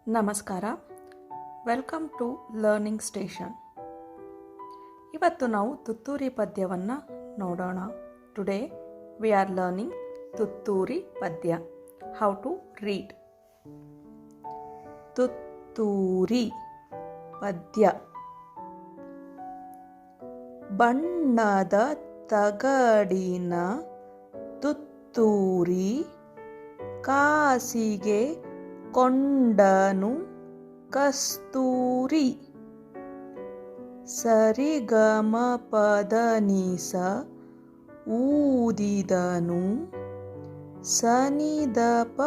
ನಮಸ್ಕಾರ. Welcome to learning station. ಇವತ್ತು ನಾವು ತುತ್ತೂರಿ ಪದ್ಯವನ್ನು ನೋಡೋಣ. ಟುಡೇ ವಿ ಆರ್ ಲರ್ನಿಂಗ್ ತುತ್ತೂರಿ ಪದ್ಯ. How to read. ತುತ್ತೂರಿ ಪದ್ಯ. ಬಣ್ಣದ ತಗಡಿನ ತುತ್ತೂರಿ ಕಾಸಿಗೆ ಕೊಂಡನು ಕಸ್ತೂರಿ. ಸರಿಗಮ ಪದನಿಸ ಊದಿದನು ಸನಿದಪ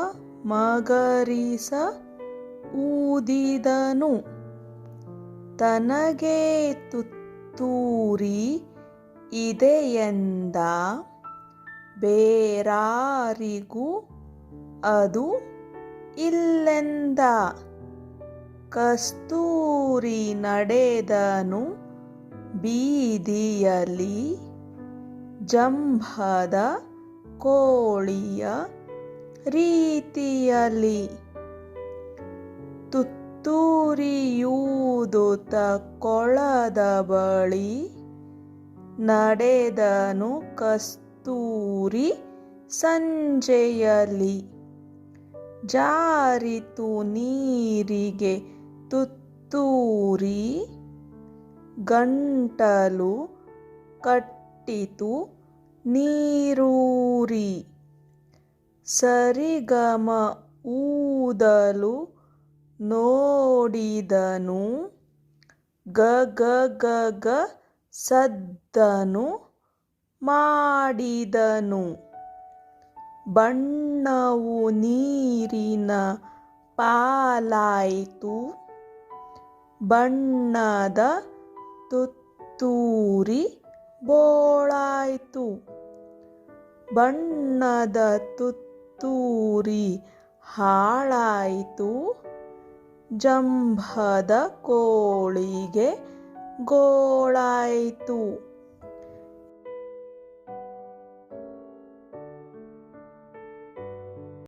ಮಗರಿಸ ಊದಿದನು. ತನಗೆ ತುತ್ತೂರಿ ಇದೆಯೆಂದ ಬೇರಾರಿಗೂ ಅದು ಇಲ್ಲೆಂದ. ಕಸ್ತೂರಿ ನಡೆದನು ಬೀದಿಯಲ್ಲಿ ಜಂಭದ ಕೋಳಿಯ ರೀತಿಯಲ್ಲಿ. ತುತ್ತೂರಿಯೂದುತ್ತ ಕೊಳದ ಬಳಿ ನಡೆದನು ಕಸ್ತೂರಿ ಸಂಜೆಯಲ್ಲಿ. ಜಾರಿತು ನೀರಿಗೆ ತುತ್ತೂರಿ ಗಂಟಲು ಕಟ್ಟಿತು ನೀರೂರಿ. ಸರಿಗಮ ಊದಲು ನೋಡಿದನು ಗಗ ಗಗ ಸದ್ದನು ಮಾಡಿದನು. ಬಣ್ಣವು ನೀರಿನ ಪಾಲಾಯಿತು ಬಣ್ಣದ ತುತ್ತೂರಿ ಬೋಳಾಯಿತು. ಬಣ್ಣದ ತುತ್ತೂರಿ ಹಾಳಾಯಿತು ಜಂಭದ ಕೋಳಿಗೆ ಗೋಳಾಯಿತು.